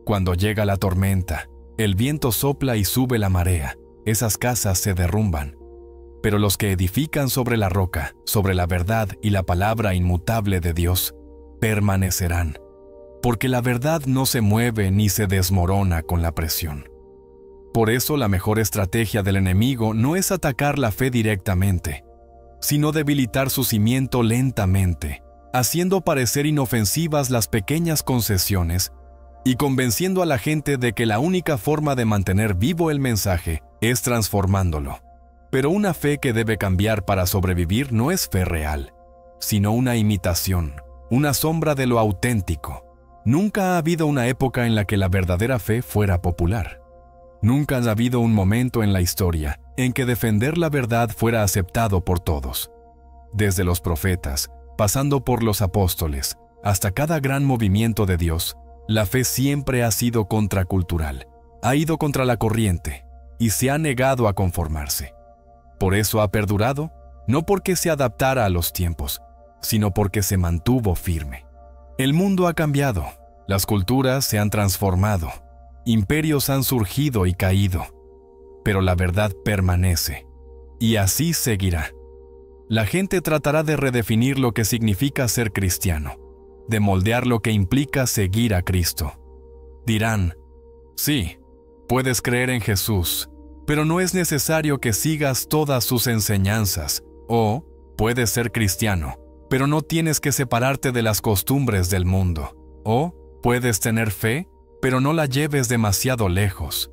Cuando llega la tormenta, el viento sopla y sube la marea, esas casas se derrumban. Pero los que edifican sobre la roca, sobre la verdad y la palabra inmutable de Dios, permanecerán, porque la verdad no se mueve ni se desmorona con la presión. Por eso la mejor estrategia del enemigo no es atacar la fe directamente, sino debilitar su cimiento lentamente, haciendo parecer inofensivas las pequeñas concesiones y convenciendo a la gente de que la única forma de mantener vivo el mensaje es transformándolo. Pero una fe que debe cambiar para sobrevivir no es fe real, sino una imitación, una sombra de lo auténtico. Nunca ha habido una época en la que la verdadera fe fuera popular. Nunca ha habido un momento en la historia en que defender la verdad fuera aceptado por todos. Desde los profetas, pasando por los apóstoles, hasta cada gran movimiento de Dios, la fe siempre ha sido contracultural, ha ido contra la corriente y se ha negado a conformarse. Por eso ha perdurado, no porque se adaptara a los tiempos, sino porque se mantuvo firme. El mundo ha cambiado, las culturas se han transformado, imperios han surgido y caído, pero la verdad permanece, y así seguirá. La gente tratará de redefinir lo que significa ser cristiano, de moldear lo que implica seguir a Cristo. Dirán, sí, puedes creer en Jesús, pero no es necesario que sigas todas sus enseñanzas, o puedes ser cristiano, pero no tienes que separarte de las costumbres del mundo, o puedes tener fe, pero no la lleves demasiado lejos.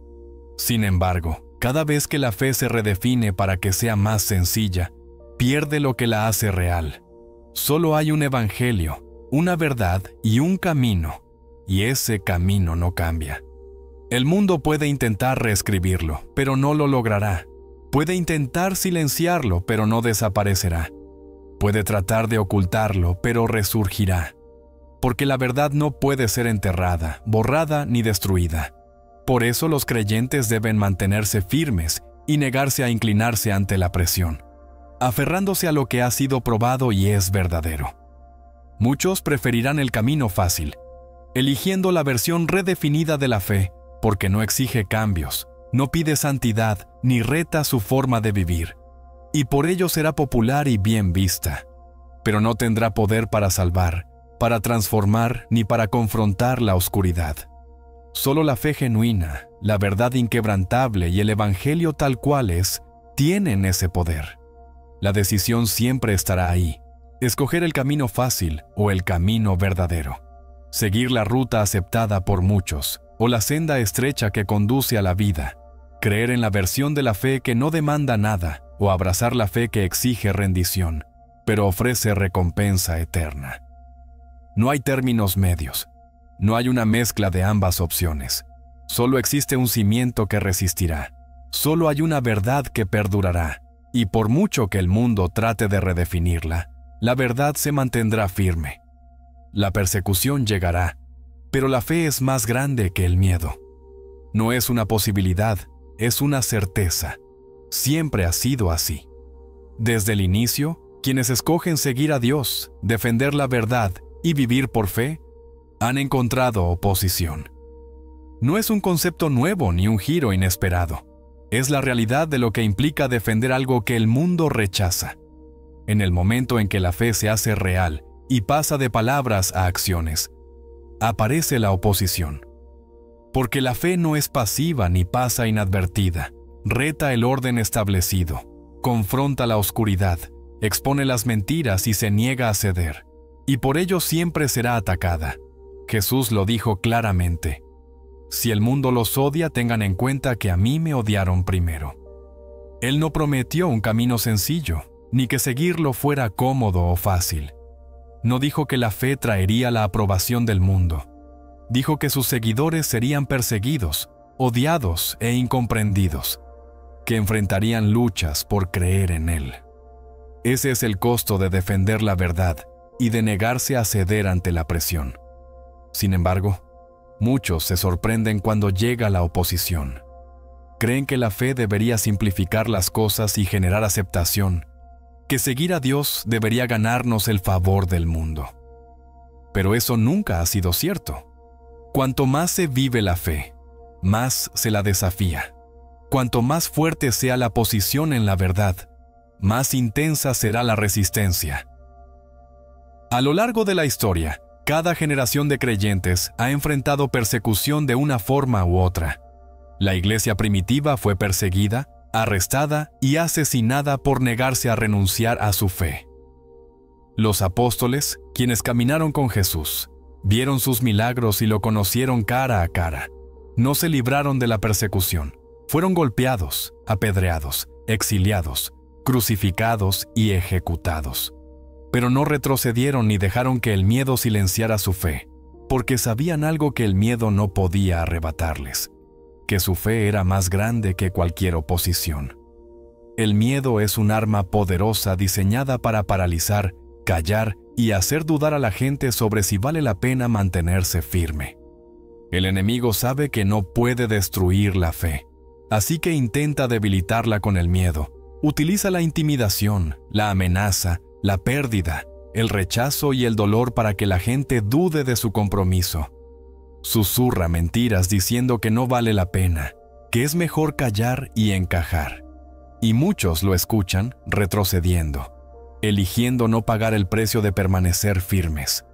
Sin embargo, cada vez que la fe se redefine para que sea más sencilla, pierde lo que la hace real. Solo hay un evangelio, una verdad y un camino, y ese camino no cambia. El mundo puede intentar reescribirlo, pero no lo logrará. Puede intentar silenciarlo, pero no desaparecerá. Puede tratar de ocultarlo, pero resurgirá. Porque la verdad no puede ser enterrada, borrada ni destruida. Por eso los creyentes deben mantenerse firmes y negarse a inclinarse ante la presión, aferrándose a lo que ha sido probado y es verdadero. Muchos preferirán el camino fácil, eligiendo la versión redefinida de la fe, porque no exige cambios, no pide santidad ni reta su forma de vivir, y por ello será popular y bien vista, pero no tendrá poder para salvar, para transformar ni para confrontar la oscuridad. Solo la fe genuina, la verdad inquebrantable y el evangelio tal cual es, tienen ese poder. La decisión siempre estará ahí: escoger el camino fácil o el camino verdadero, seguir la ruta aceptada por muchos o la senda estrecha que conduce a la vida, creer en la versión de la fe que no demanda nada o abrazar la fe que exige rendición, pero ofrece recompensa eterna. No hay términos medios, no hay una mezcla de ambas opciones. Solo existe un cimiento que resistirá, solo hay una verdad que perdurará, y por mucho que el mundo trate de redefinirla, la verdad se mantendrá firme. La persecución llegará, pero la fe es más grande que el miedo. No es una posibilidad, es una certeza. Siempre ha sido así. Desde el inicio, quienes escogen seguir a Dios, defender la verdad y vivir por fe, han encontrado oposición. No es un concepto nuevo ni un giro inesperado. Es la realidad de lo que implica defender algo que el mundo rechaza. En el momento en que la fe se hace real y pasa de palabras a acciones, aparece la oposición. Porque la fe no es pasiva ni pasa inadvertida. Reta el orden establecido, confronta la oscuridad, expone las mentiras y se niega a ceder. Y por ello siempre será atacada. Jesús lo dijo claramente: si el mundo los odia, tengan en cuenta que a mí me odiaron primero. Él no prometió un camino sencillo, ni que seguirlo fuera cómodo o fácil. No dijo que la fe traería la aprobación del mundo. Dijo que sus seguidores serían perseguidos, odiados e incomprendidos, que enfrentarían luchas por creer en Él. Ese es el costo de defender la verdad y de negarse a ceder ante la presión. Sin embargo, muchos se sorprenden cuando llega la oposición. Creen que la fe debería simplificar las cosas y generar aceptación, que seguir a Dios debería ganarnos el favor del mundo. Pero eso nunca ha sido cierto. Cuanto más se vive la fe, más se la desafía. Cuanto más fuerte sea la posición en la verdad, más intensa será la resistencia. A lo largo de la historia, cada generación de creyentes ha enfrentado persecución de una forma u otra. La iglesia primitiva fue perseguida, arrestada y asesinada por negarse a renunciar a su fe. Los apóstoles, quienes caminaron con Jesús, vieron sus milagros y lo conocieron cara a cara. No se libraron de la persecución. Fueron golpeados, apedreados, exiliados, crucificados y ejecutados. Pero no retrocedieron ni dejaron que el miedo silenciara su fe, porque sabían algo que el miedo no podía arrebatarles: que su fe era más grande que cualquier oposición. El miedo es un arma poderosa diseñada para paralizar, callar y hacer dudar a la gente sobre si vale la pena mantenerse firme. El enemigo sabe que no puede destruir la fe, así que intenta debilitarla con el miedo. Utiliza la intimidación, la amenaza, la pérdida, el rechazo y el dolor para que la gente dude de su compromiso. Susurra mentiras diciendo que no vale la pena, que es mejor callar y encajar. Y muchos lo escuchan retrocediendo, eligiendo no pagar el precio de permanecer firmes.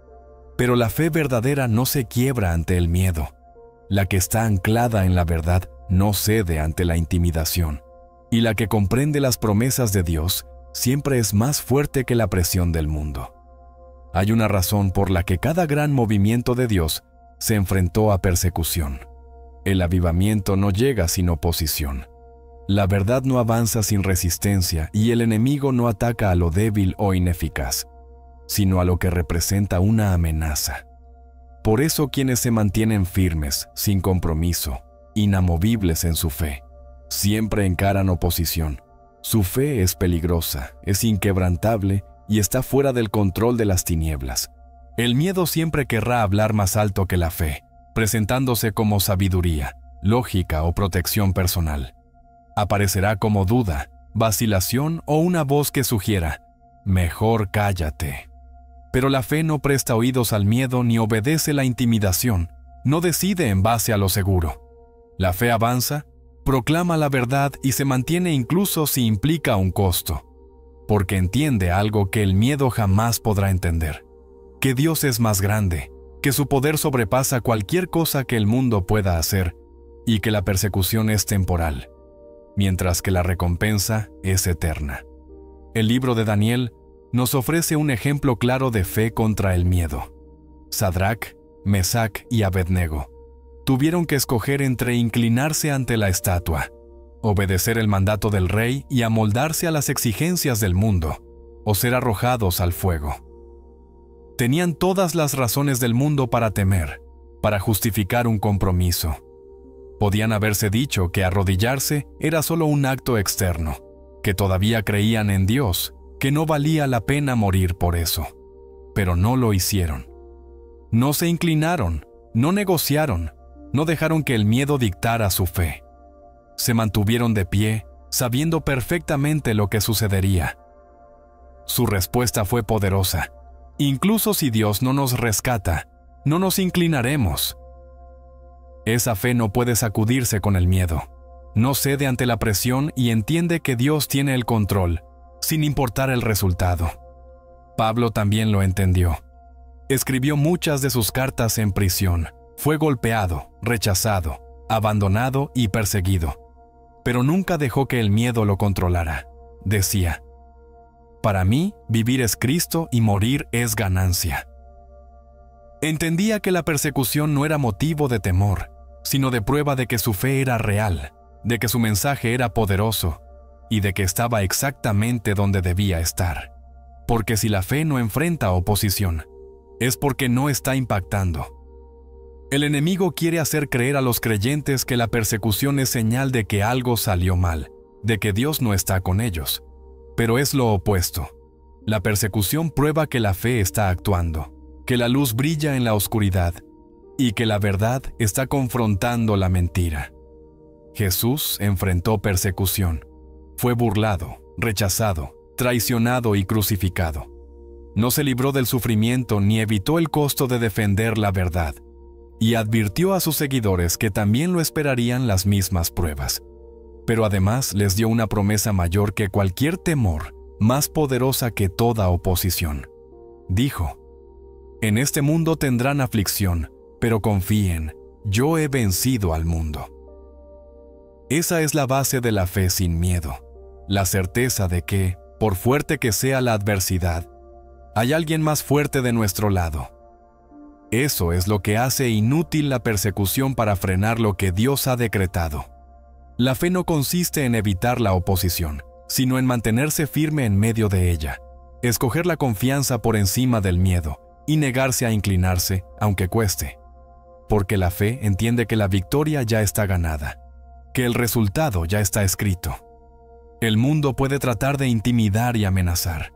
Pero la fe verdadera no se quiebra ante el miedo. La que está anclada en la verdad no cede ante la intimidación. Y la que comprende las promesas de Dios siempre es más fuerte que la presión del mundo. Hay una razón por la que cada gran movimiento de Dios se enfrentó a persecución. El avivamiento no llega sin oposición. La verdad no avanza sin resistencia y el enemigo no ataca a lo débil o ineficaz, sino a lo que representa una amenaza. Por eso quienes se mantienen firmes, sin compromiso, inamovibles en su fe, siempre encaran oposición. Su fe es peligrosa, es inquebrantable y está fuera del control de las tinieblas. El miedo siempre querrá hablar más alto que la fe, presentándose como sabiduría, lógica o protección personal. Aparecerá como duda, vacilación o una voz que sugiera: mejor cállate. Pero la fe no presta oídos al miedo ni obedece la intimidación, no decide en base a lo seguro. La fe avanza, proclama la verdad y se mantiene incluso si implica un costo, porque entiende algo que el miedo jamás podrá entender, que Dios es más grande, que su poder sobrepasa cualquier cosa que el mundo pueda hacer y que la persecución es temporal, mientras que la recompensa es eterna. El libro de Daniel nos ofrece un ejemplo claro de fe contra el miedo. Sadrac, Mesac y Abednego tuvieron que escoger entre inclinarse ante la estatua, obedecer el mandato del rey y amoldarse a las exigencias del mundo, o ser arrojados al fuego. Tenían todas las razones del mundo para temer, para justificar un compromiso. Podían haberse dicho que arrodillarse era solo un acto externo, que todavía creían en Dios, que no valía la pena morir por eso. Pero no lo hicieron. No se inclinaron, no negociaron, no dejaron que el miedo dictara su fe. Se mantuvieron de pie, sabiendo perfectamente lo que sucedería. Su respuesta fue poderosa. Incluso si Dios no nos rescata, no nos inclinaremos. Esa fe no puede sacudirse con el miedo. No cede ante la presión y entiende que Dios tiene el control, sin importar el resultado. Pablo también lo entendió. Escribió muchas de sus cartas en prisión. Fue golpeado, rechazado, abandonado y perseguido. Pero nunca dejó que el miedo lo controlara. Decía: «Para mí, vivir es Cristo y morir es ganancia». Entendía que la persecución no era motivo de temor, sino de prueba de que su fe era real, de que su mensaje era poderoso y de que estaba exactamente donde debía estar. Porque si la fe no enfrenta oposición, es porque no está impactando. El enemigo quiere hacer creer a los creyentes que la persecución es señal de que algo salió mal, de que Dios no está con ellos. Pero es lo opuesto. La persecución prueba que la fe está actuando, que la luz brilla en la oscuridad y que la verdad está confrontando la mentira. Jesús enfrentó persecución. Fue burlado, rechazado, traicionado y crucificado. No se libró del sufrimiento ni evitó el costo de defender la verdad, y advirtió a sus seguidores que también lo esperarían las mismas pruebas. Pero además les dio una promesa mayor que cualquier temor, más poderosa que toda oposición. Dijo: «En este mundo tendrán aflicción, pero confíen, yo he vencido al mundo». Esa es la base de la fe sin miedo, la certeza de que, por fuerte que sea la adversidad, hay alguien más fuerte de nuestro lado. Eso es lo que hace inútil la persecución para frenar lo que Dios ha decretado. La fe no consiste en evitar la oposición, sino en mantenerse firme en medio de ella, escoger la confianza por encima del miedo y negarse a inclinarse, aunque cueste. Porque la fe entiende que la victoria ya está ganada, que el resultado ya está escrito. El mundo puede tratar de intimidar y amenazar,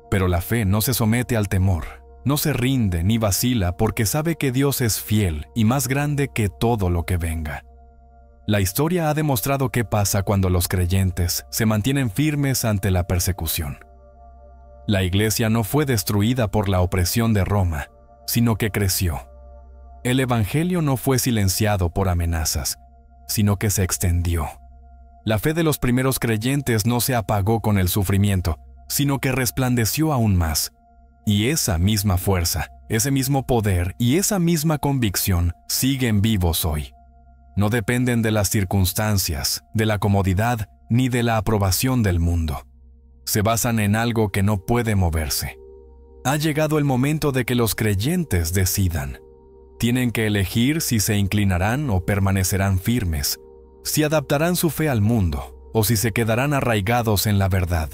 pero la fe no se somete al temor, no se rinde ni vacila porque sabe que Dios es fiel y más grande que todo lo que venga. La historia ha demostrado qué pasa cuando los creyentes se mantienen firmes ante la persecución. La iglesia no fue destruida por la opresión de Roma, sino que creció. El evangelio no fue silenciado por amenazas, sino que se extendió. La fe de los primeros creyentes no se apagó con el sufrimiento, sino que resplandeció aún más. Y esa misma fuerza, ese mismo poder y esa misma convicción siguen vivos hoy. No dependen de las circunstancias, de la comodidad ni de la aprobación del mundo. Se basan en algo que no puede moverse. Ha llegado el momento de que los creyentes decidan. Tienen que elegir si se inclinarán o permanecerán firmes, si adaptarán su fe al mundo o si se quedarán arraigados en la verdad.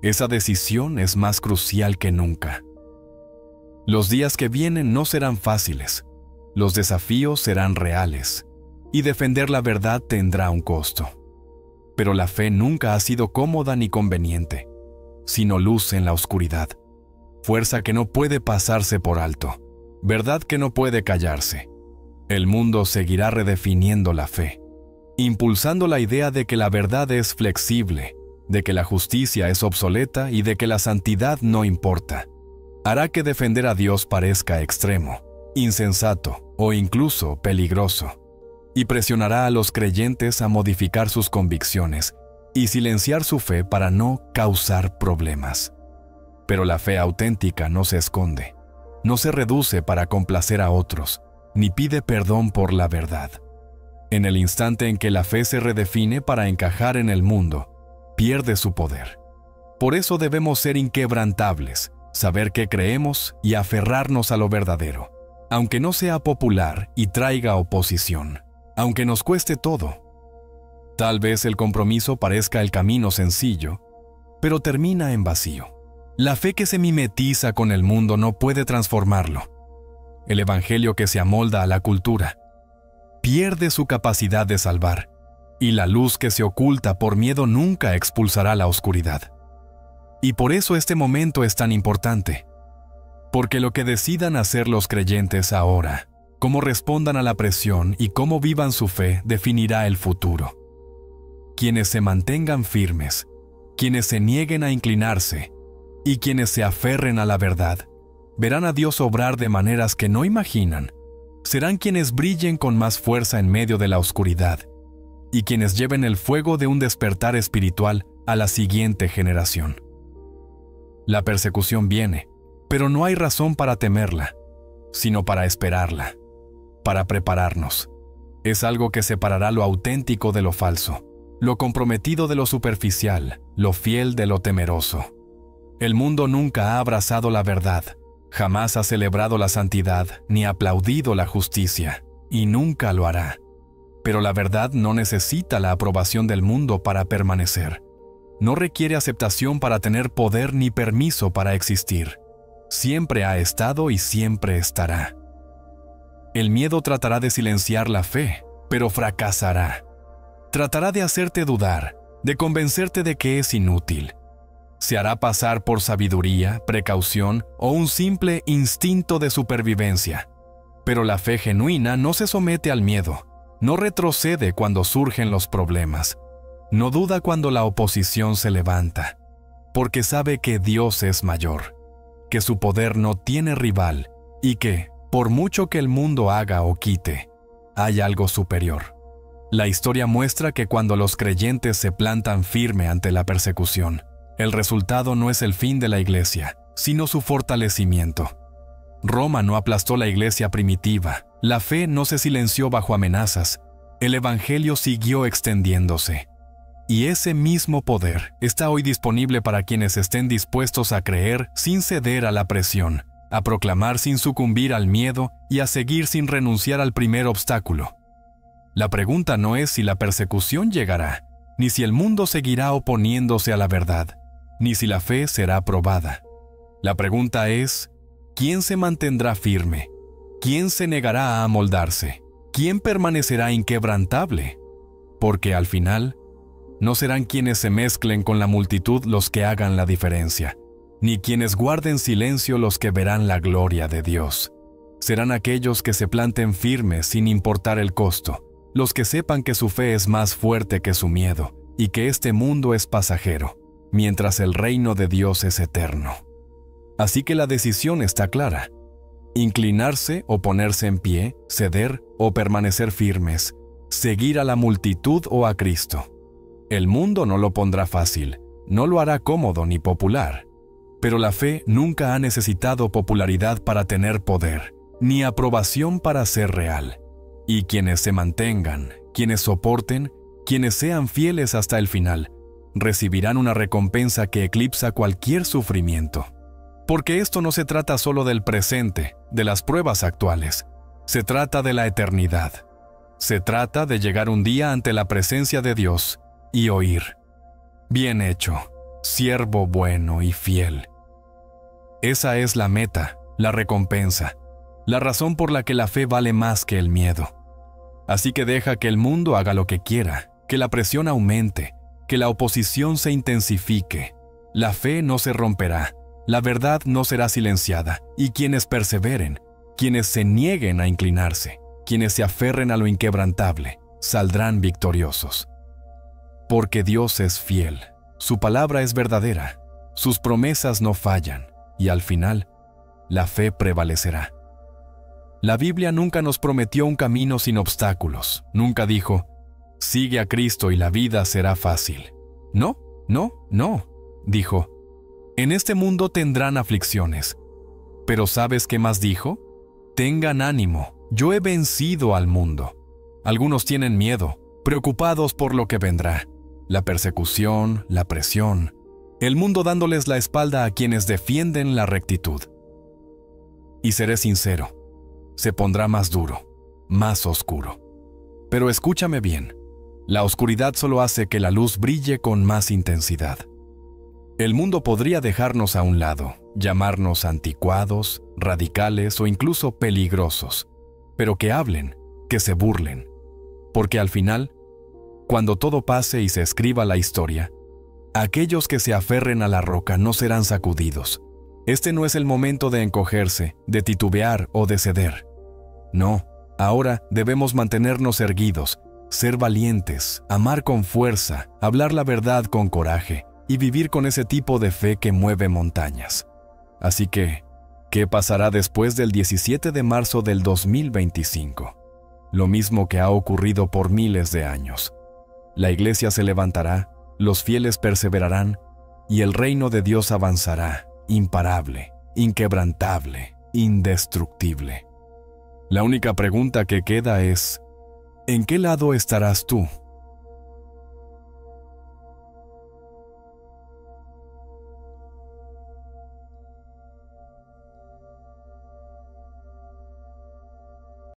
Esa decisión es más crucial que nunca. Los días que vienen no serán fáciles, los desafíos serán reales, y defender la verdad tendrá un costo. Pero la fe nunca ha sido cómoda ni conveniente, sino luz en la oscuridad, fuerza que no puede pasarse por alto, verdad que no puede callarse. El mundo seguirá redefiniendo la fe, impulsando la idea de que la verdad es flexible, de que la justicia es obsoleta y de que la santidad no importa. Hará que defender a Dios parezca extremo, insensato o incluso peligroso. y presionará a los creyentes a modificar sus convicciones y silenciar su fe para no causar problemas. Pero la fe auténtica no se esconde, no se reduce para complacer a otros, ni pide perdón por la verdad. En el instante en que la fe se redefine para encajar en el mundo, pierde su poder. Por eso debemos ser inquebrantables, saber qué creemos y aferrarnos a lo verdadero, aunque no sea popular y traiga oposición, aunque nos cueste todo. Tal vez el compromiso parezca el camino sencillo, pero termina en vacío. La fe que se mimetiza con el mundo no puede transformarlo. El evangelio que se amolda a la cultura pierde su capacidad de salvar, y la luz que se oculta por miedo nunca expulsará la oscuridad. Y por eso este momento es tan importante, porque lo que decidan hacer los creyentes ahora, cómo respondan a la presión y cómo vivan su fe, definirá el futuro. Quienes se mantengan firmes, quienes se nieguen a inclinarse y quienes se aferren a la verdad, verán a Dios obrar de maneras que no imaginan. Serán quienes brillen con más fuerza en medio de la oscuridad y quienes lleven el fuego de un despertar espiritual a la siguiente generación. La persecución viene, pero no hay razón para temerla, sino para esperarla, para prepararnos. Es algo que separará lo auténtico de lo falso, lo comprometido de lo superficial, lo fiel de lo temeroso. El mundo nunca ha abrazado la verdad, jamás ha celebrado la santidad ni aplaudido la justicia, y nunca lo hará. Pero la verdad no necesita la aprobación del mundo para permanecer. No requiere aceptación para tener poder ni permiso para existir. Siempre ha estado y siempre estará. El miedo tratará de silenciar la fe, pero fracasará. Tratará de hacerte dudar, de convencerte de que es inútil. Se hará pasar por sabiduría, precaución o un simple instinto de supervivencia. Pero la fe genuina no se somete al miedo, no retrocede cuando surgen los problemas, no duda cuando la oposición se levanta, porque sabe que Dios es mayor, que su poder no tiene rival y que, por mucho que el mundo haga o quite, hay algo superior. La historia muestra que cuando los creyentes se plantan firme ante la persecución, el resultado no es el fin de la iglesia, sino su fortalecimiento. Roma no aplastó la iglesia primitiva, la fe no se silenció bajo amenazas, el evangelio siguió extendiéndose. Y ese mismo poder está hoy disponible para quienes estén dispuestos a creer sin ceder a la presión, a proclamar sin sucumbir al miedo y a seguir sin renunciar al primer obstáculo. La pregunta no es si la persecución llegará, ni si el mundo seguirá oponiéndose a la verdad, ni si la fe será probada. La pregunta es, ¿quién se mantendrá firme? ¿Quién se negará a amoldarse? ¿Quién permanecerá inquebrantable? Porque al final, no serán quienes se mezclen con la multitud los que hagan la diferencia, ni quienes guarden silencio los que verán la gloria de Dios. Serán aquellos que se planten firmes sin importar el costo, los que sepan que su fe es más fuerte que su miedo y que este mundo es pasajero, mientras el reino de Dios es eterno. Así que la decisión está clara: inclinarse o ponerse en pie, ceder o permanecer firmes, seguir a la multitud o a Cristo. El mundo no lo pondrá fácil, no lo hará cómodo ni popular, pero la fe nunca ha necesitado popularidad para tener poder, ni aprobación para ser real. Y quienes se mantengan, quienes soporten, quienes sean fieles hasta el final, recibirán una recompensa que eclipsa cualquier sufrimiento. Porque esto no se trata solo del presente, de las pruebas actuales. Se trata de la eternidad. Se trata de llegar un día ante la presencia de Dios y oír: bien hecho, siervo bueno y fiel. Esa es la meta, la recompensa, la razón por la que la fe vale más que el miedo. Así que deja que el mundo haga lo que quiera, que la presión aumente, que la oposición se intensifique. La fe no se romperá, la verdad no será silenciada, y quienes perseveren, quienes se nieguen a inclinarse, quienes se aferren a lo inquebrantable, saldrán victoriosos. Porque Dios es fiel, su palabra es verdadera, sus promesas no fallan, y al final, la fe prevalecerá. La Biblia nunca nos prometió un camino sin obstáculos. Nunca dijo, sigue a Cristo y la vida será fácil. No, no, no. Dijo, en este mundo tendrán aflicciones. Pero ¿sabes qué más dijo? Tengan ánimo, yo he vencido al mundo. Algunos tienen miedo, preocupados por lo que vendrá. La persecución, la presión, el mundo dándoles la espalda a quienes defienden la rectitud. Y seré sincero, se pondrá más duro, más oscuro. Pero escúchame bien, la oscuridad solo hace que la luz brille con más intensidad. El mundo podría dejarnos a un lado, llamarnos anticuados, radicales o incluso peligrosos, pero que hablen, que se burlen, porque al final, cuando todo pase y se escriba la historia, aquellos que se aferren a la roca no serán sacudidos. Este no es el momento de encogerse, de titubear o de ceder. No, ahora debemos mantenernos erguidos, ser valientes, amar con fuerza, hablar la verdad con coraje y vivir con ese tipo de fe que mueve montañas. Así que, ¿qué pasará después del 17 de marzo del 2025? Lo mismo que ha ocurrido por miles de años. La iglesia se levantará, los fieles perseverarán y el reino de Dios avanzará, imparable, inquebrantable, indestructible. La única pregunta que queda es, ¿en qué lado estarás tú?